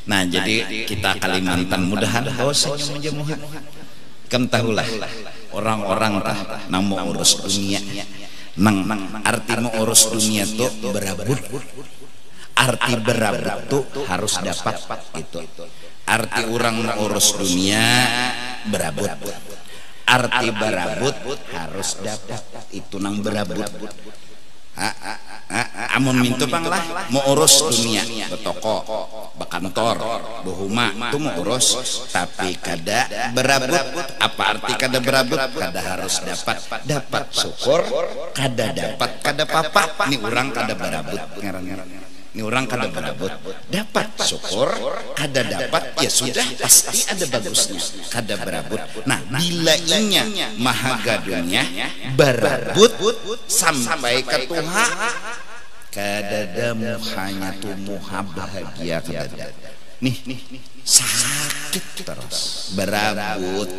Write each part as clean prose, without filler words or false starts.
Nah, jadi kita Kalimantan mudahan bahwasanya menjemuhan. Kam tahulah orang-orang nang mau urus dunia, nang arti mau urus dunia tuh berabut. Arti berabut tuh harus dapat itu. Arti orang mau urus dunia berabut. Arti berabut harus dapat itu nang berabut. Amun mintu pang lah mau urus dunia betoko bekantor bohuma itu mau urus tapi kada berabut. Apa arti kada berabut? Kada harus dapat syukur, kada dapat kada papa. Ini orang kada berabut ngaran-ngaran. Ini orang kada berabut, dapat syukur, kada dapat ya sudah pasti ada bagusnya. Kada berabut. Nah, bila inya maha dunia berabut sampai ke Tuhan, kadadamu hanya tumuha bahagia kadada. Nih sakit terus berabut.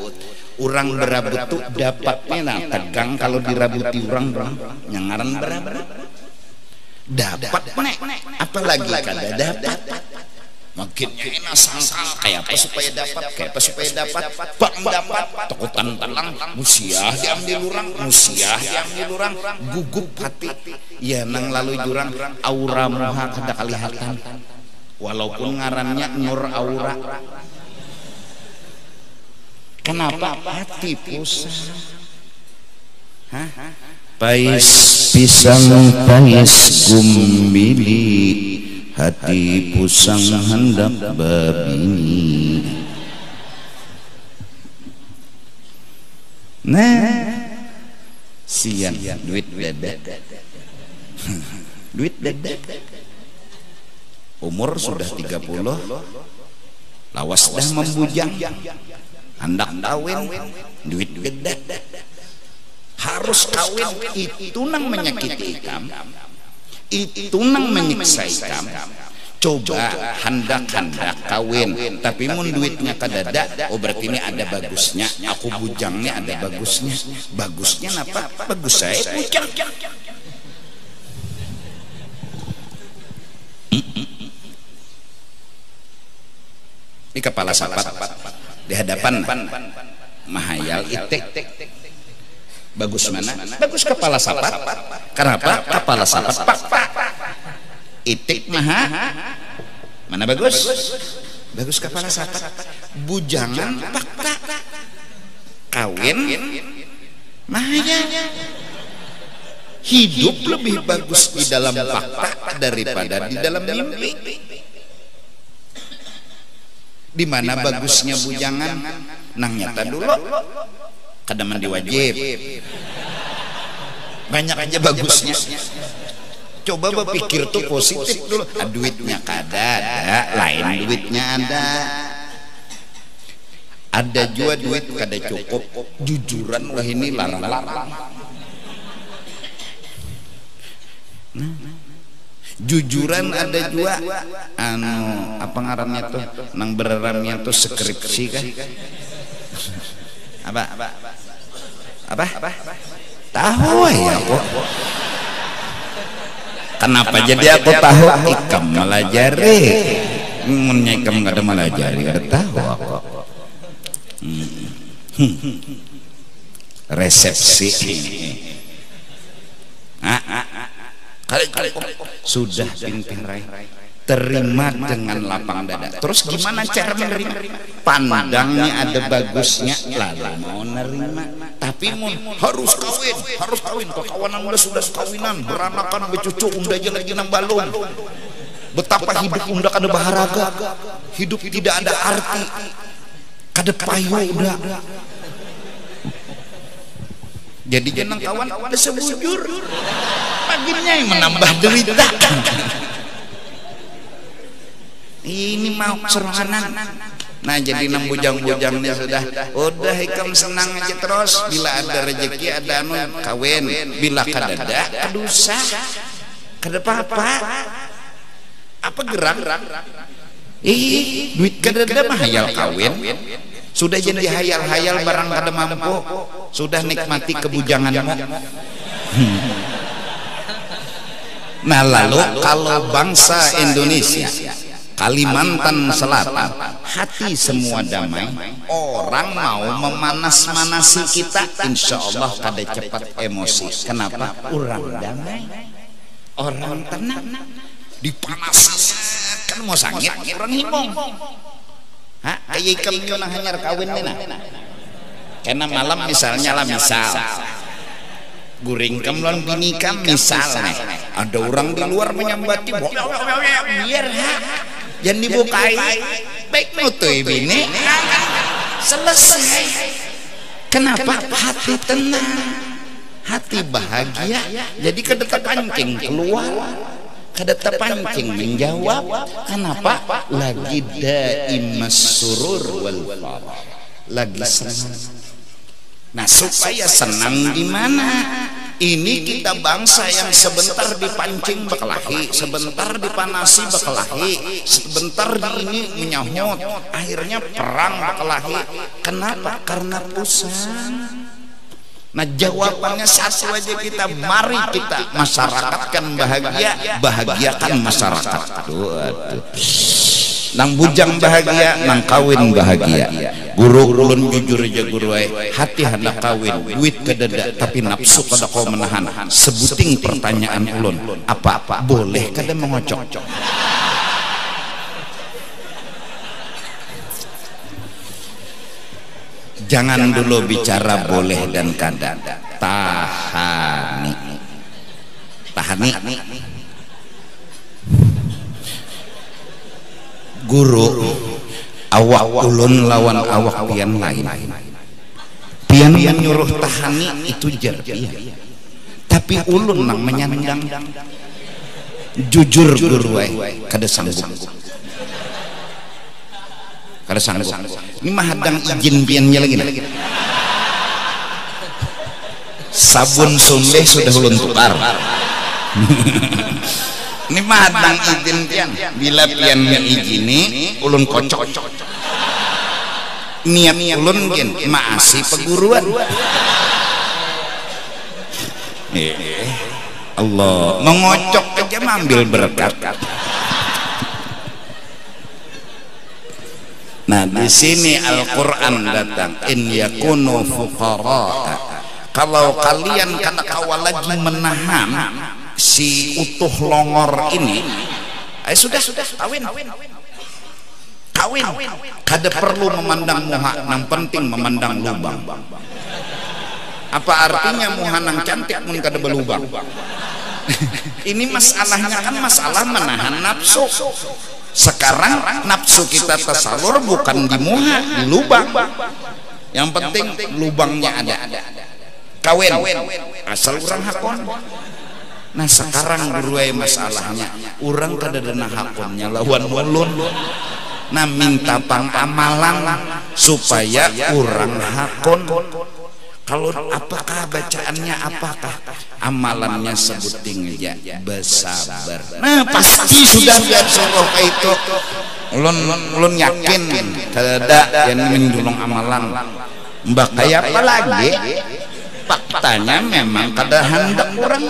Orang berabut tuh dapatnya nah tegang kalau dirabuti orang nyangaran berabut. Dapat nek apalagi kada dapat makin enak sangkal kayak apa supaya dapat bang dapat takutan talang musiah diambil orang gugup hati ya nang lalu jurang aura muha kada kelihatan walaupun ngarannya nur aura. Kenapa hati pusat? Pais pisang pais gumbili hati pusang hendak babini. Nah siang duit dadak duit dadak umur sudah 30 lawas dah membujang hendak kawin duit dadak harus kawin itu nang menyakiti ikam, itu nang menyiksa ikam. Coba hendak kawin tapi mun duitnya kadada, oh berarti ini ada bagusnya. Aku bujangnya ada bagusnya. Bagusnya apa? Bagus saya bujang. Di kepala sapat di hadapan mahayal itik. Bagus mana? Bagus kepala sapat. Kenapa? Kepala sapat pak. Itik maha. Mana bagus? Bagus kepala sapat. Bujangan pak. Kawin mahaya. Hidup lebih bagus di dalam fakta daripada di dalam mimpi. Di mana bagusnya bujangan? Nang nyata dulu. Kada mandi wajib banyak aja bagusnya. Coba berpikir tuh positif dulu. Duitnya kada ada, lain duitnya ada juga duit kada cukup. Jujuran wah ini larang-larang. Jujuran ada juga apa ngarannya tuh nang beraramnya tuh skripsi kah apa tahu ya kok. Kenapa jadi aku tahu? Ikam melajari munnya ikam nggak ada melajari nggak tahu aku. Resepsi kali sudah pinterai terima dengan lapang dada. Terus gimana cara menerima? Pandangnya ada bagusnya lalu mau nerima. Tapi harus kawin kekawanan udah sudah kawinan beranakan becucu unda aja lagi nang balung. Betapa hidup unda kada baharaga, hidup tidak ada arti, kada payu udah. Jadi jenang kawan ada sebujur paginya yang menambah derita. Ini mau serangan. Nah jadi nang bujang-bujangnya sudah ikam senang aja terus. Bila ada rezeki ada anu kawin, bila kadada adusa kada apa-apa. Apa gerak duit kadada mah hayal kawin Sudah jadi hayal-hayal barang kada mampu, sudah nikmati kebujanganmu. Nah lalu kalau bangsa Indonesia, Kalimantan Selatan, hati semua damai, orang mau memanas-manasi kita, insya Allah kada cepat emosi. Kenapa? Orang damai, orang tenang, dipanaskan kan mau sangit, orang himong. Hah? Kayak kamu nak hanyar kawin nena. Karena malam misalnya lah guring kamlon bini kam misalnya ada orang di luar menyambati biar jangan dibukai baik nutui bini selesai. Kenapa? Hati tenang, hati bahagia, jadi kada terpancing keluar, kada terpancing menjawab. Kenapa? Lagi daimas surur wal farah, lagi senang. Nah supaya senang di mana? Ini kita bangsa yang sebentar dipancing berkelahi, sebentar dipanasi berkelahi, sebentar di ini menyahut, akhirnya perang berkelahi. Kenapa? Karena pusing. Nah jawabannya satu aja kita, mari kita masyarakatkan bahagia, bahagiakan masyarakat. Nang bujang bahagia, nang kawin bahagia. Guru ulun jujur aja guru hati hendak kawin, duit kedada tapi nafsu kada kau menahan. Sebuting pertanyaan ulun, apa boleh kada mengocok? Jangan dulu bicara boleh dan kada, tahani. Guru awak ulun lawan awak pian lain. Pian nyuruh tahani itu jar iya. Tapi ulun nang menyandang. Jujur guru kada sanggup. Kada sanggup. Ini mah hadang izin piannya lagi. Sabun sumbeh sudah ulun tukar. Ini mah hadang izin pian. Bila pian izini ulun kocok. Niat ulun gen maasi peguruan. Allah mengocok aja mengambil berkat. Nah di sini Al-Quran datang, in yakunu fuqara, kalau kalian kada kawal lagi menahan si utuh longor ini, sudah kawin. Kada perlu memandang muha, yang penting memandang lubang. Apa artinya muha nang cantik mun kada belubang? Ini masalahnya kan masalah menahan nafsu. Sekarang nafsu kita tersalur bukan di muha, di lubang. Yang penting lubangnya ada. Kawin asal orang hakon. Nah sekarang beruai masalahnya, orang kada dana hakonnya lawan ulun. Nah minta pangamalan supaya orang hakon. Kalau apakah bacaannya, apakah amalannya, sebuting aja bersabar. Nah pasti sudah biar suruh kayak itu. Ulun yakin kada yang menjulung amalan. Mbak kayak apa lagi? Faktanya memang kada hendak orang.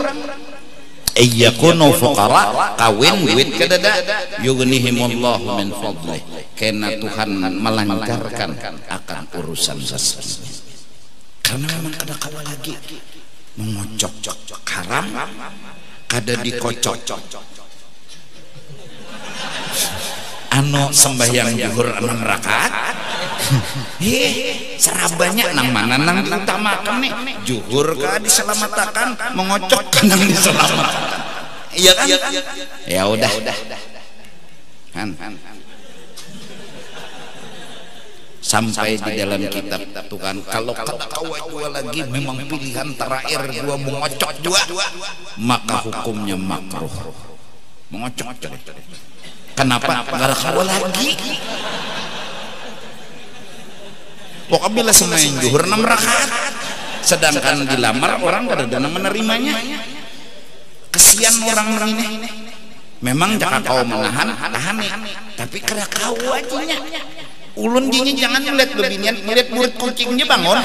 Iyakunu fuqara, kawin duit kadada, yughnihimullahu min fadlih. Karena Tuhan melancarkan akan urusan rezeki. Karena memang kada kawa lagi mengocok haram, kada dikocok. Ano sembahyang zuhur 6 rakaat. Serabanya nang mana nang diutamakan nih? Zuhur ka diselamatkan, mengocok nang diselamatkan. Iya kan? Ya udah. Han. Sampai di dalam kitab Tuhan, kalau kata kawa dua lagi memang pilihan terakhir dua mengocok dua, maka hukumnya makruh. Mengocok. Kenapa? Karena kawa lagi. Pokoknya bila semain zuhur 6 rakaat, sedangkan dilamar orang kada dana menerimanya. Kesian orang ini. Memang jangan kau menahan, tahan, tapi kada kau ajinya. Ulun dinya jangan melihat bebinian, melihat murid kucingnya bangun.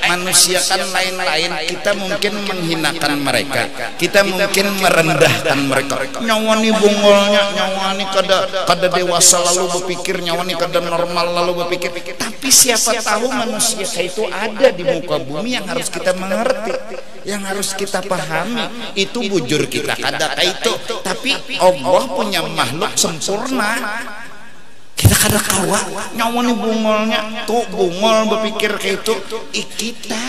Manusia kan lain-lain, kita mungkin menghinakan mereka, kita mungkin merendahkan mereka. Nyawa ni bungolnya, nyawa ni kada dewasa lalu berpikir, nyawa ni kada normal lalu berpikir. Tapi siapa tahu manusia itu ada di muka bumi yang harus kita mengerti, yang harus kita pahami. Itu bujur kita kada itu, tapi Allah punya makhluk sempurna. Kita kada kawa nyawa nih bungolnya tuh bungol berpikir kayak itu. Kita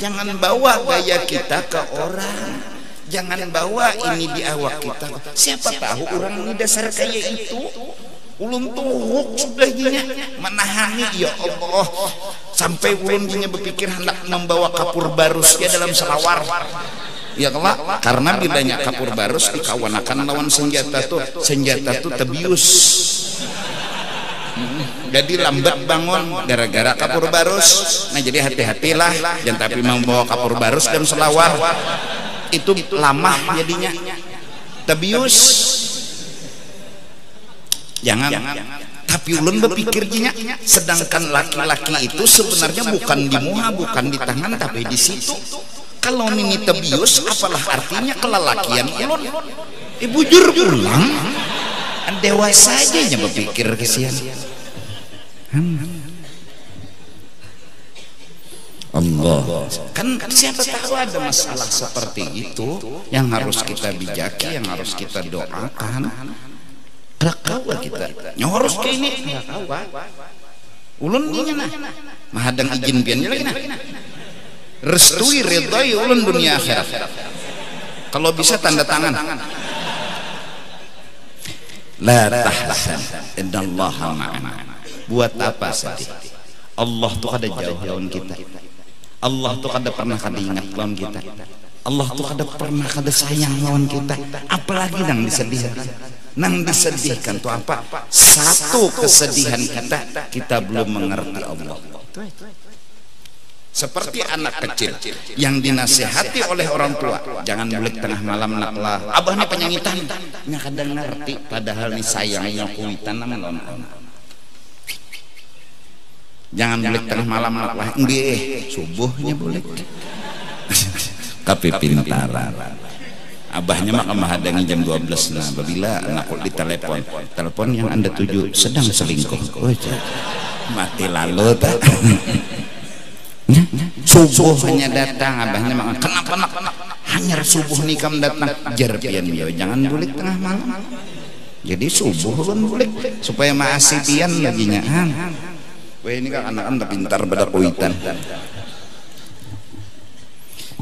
jangan bawa gaya kita ke orang, jangan bawa ini di awak kita. Siapa tahu orang ini dasar kayak itu. Ulun tuh sudah gini menahani, ya Allah, sampai ulun punya berpikir hendak membawa kapur barusnya dalam selawar. Ya Allah, karena bedanya kapur barus dikawanakan lawan senjata tuh tebius. Jadi lambat bangun gara-gara kapur barus. Nah jadi hati-hatilah, jangan tapi membawa kapur barus dan selawar itu lama jadinya tebius. Jangan. Tapi ulun berpikirnya, sedangkan laki-laki itu sebenarnya bukan di muha, bukan di tangan, tapi di situ. Kalau ini tebius, apalah artinya kelelakian ulun? Bujur ulang. Dewasa aja nya berpikir kesian. Allah kan siapa tahu ada masalah seperti itu yang harus kita bijaki, yang harus kita doakan. Rakawa kita nyoros ke ini ulun dinya nah mahadang izin piannya lagi nah restui ridai ulun dunia akhirat. Kalau bisa tanda tangan. La tahzan innallaha ma'ana. Buat apa sedih? Allah tuh kada jauh lawan kita. Allah tuh kada pernah kada ingat lawan kita. Allah tuh kada pernah kada sayang lawan kita. Apalagi nang disedihkan. Nang disedihkan tuh apa? Satu kesedihan kita belum mengerti Allah. Seperti anak kecil yang dinasihati oleh orang tua, jangan bulik tengah malam naklah. Abah nih penyanyitan, nya kadang ngerti, padahal nih sayangnya kuitan nama lawan. Jangan bulik tengah malam naklah, nggih, subuhnya bulik. Tapi pintaran. Abahnya mah kemahadangi jam 12 nah, apabila anakku ditelepon, telepon yang Anda tuju sedang selingkuh. Oh, mati lalu tak. Subuh hanya datang, abahnya mah kenapa nak hanya subuh nikam datang jerpian yo, jangan bulik tengah malam. Jadi subuh kan bulik supaya masih pian lagi nya. Wah ini kan anak-anak pintar pada kuitan.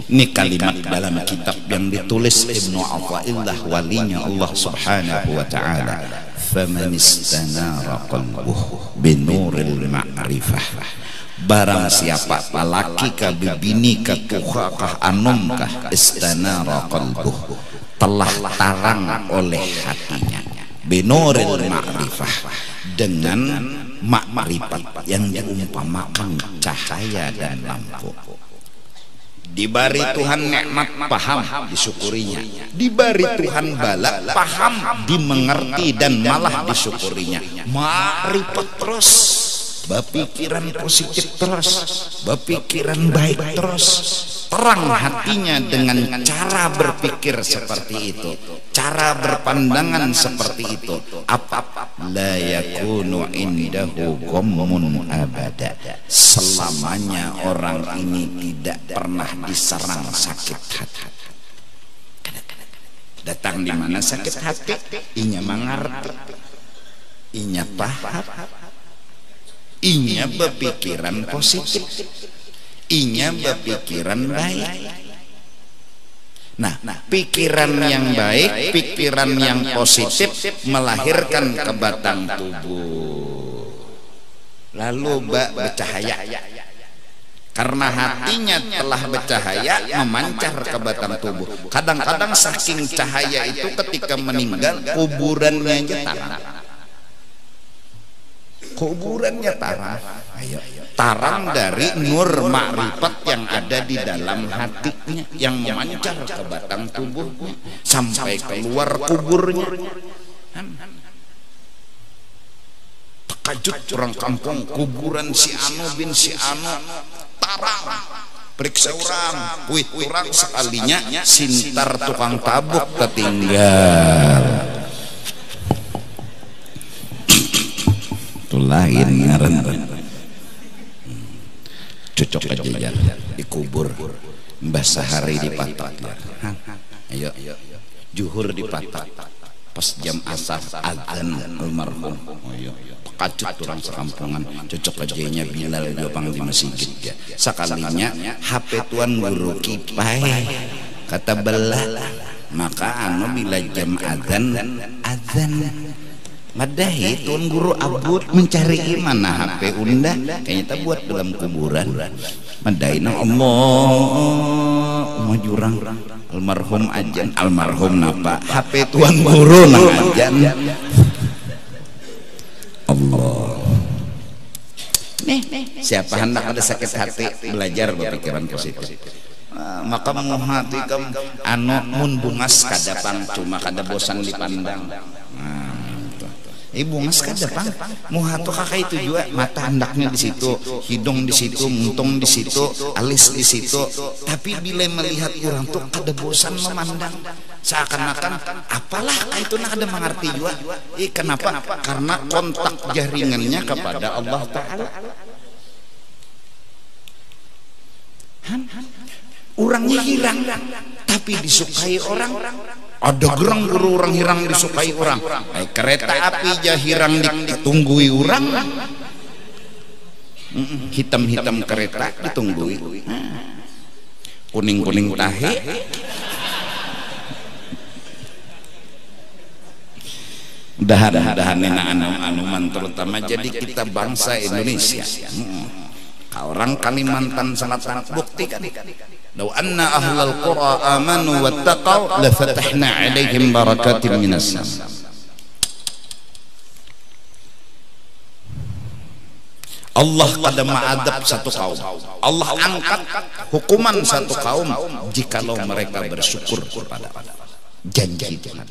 Ini kalimat dalam kitab yang ditulis Ibnu Athaillah walinya Allah Subhanahu wa taala. Faman istanara qalbuhu binuril ma'rifah. Barang siapa laki kah bibini kah kuha kah anum kah istanara qalbuhu, telah tarang oleh hatinya binuril ma'rifah, dengan makrifat yang diumpamakan cahaya dan lampu. Diberi Tuhan nikmat paham disyukurinya, diberi Tuhan bala paham dimengerti dan malah disyukurinya. Makrifat terus, berpikiran positif terus, berpikiran baik terus, terang hatinya dengan cara berpikir seperti itu, cara berpandangan seperti itu. Apa la yakunu indahu ghammun abada, selamanya orang ini tidak pernah diserang sakit hati. Datang di mana sakit hati, inya mengerti, inya paham, inya berpikiran positif, inya berpikiran baik. Nah, pikiran yang baik, pikiran yang positif melahirkan ke batang tubuh, lalu bercahaya. Karena hatinya telah bercahaya, memancar ke batang tubuh. Kadang-kadang saking cahaya itu ketika meninggal kuburannya aja tarang. Kuburannya tarang. Tarang dari nur makrifat yang ada di dalam hatinya, yang memancar ke batang tubuhnya sampai keluar kuburnya. Takajud orang kampung, kuburan si Anu bin si Anu tarang periksa orang, puit orang sekalinya sintar tukang tabuk ketinggal. Itu lain ngaran cocok aja dikubur. Mbah Sahari di Patok. Ayo juhur di Patok. Pas jam asar azan almarhum. Ayo kacut orang sekampungan, cocok aja Bilal jopang di masjid ya. Sekalinya HP tuan guru kipai kata belah, maka anu bila jam azan madahi tuan guru abut mencari mana HP unda kayaknya tak buat dalam kuburan madahi na Allah jurang almarhum ajan almarhum napa HP tuan guru nang ajan Allah. Siapa hendak ada sakit hati belajar berpikiran positif. Maka muhati kam anu mun bungas kadapang cuma kada bosan dipandang. Bungas kadapang muhatu kakak itu juga mata hendaknya di situ, hidung di situ, muntung di situ, alis di situ. Tapi bila melihat orang tuh kada bosan memandang. Seakan-akan apalah itu nak ada mengerti juga. Kenapa? Karena kontak jaringannya kepada Allah Ta'ala. Orangnya hirang tapi disukai orang. Ada gerang guru orang hirang disukai orang. Kereta api aja hirang ditunggui orang. Hitam-hitam kereta ditunggui. Kuning-kuning tahe. Dahan-dahan nena anuman terutama jadi kita bangsa Indonesia. Orang Kalimantan Selatan buktikan. Law anna ahlal qura amanu wattaqau la fatahna 'alaihim barakatin minas sama. Allah kada mengadab satu kaum. Allah angkat hukuman satu kaum jikalau mereka bersyukur kepada janji Tuhan.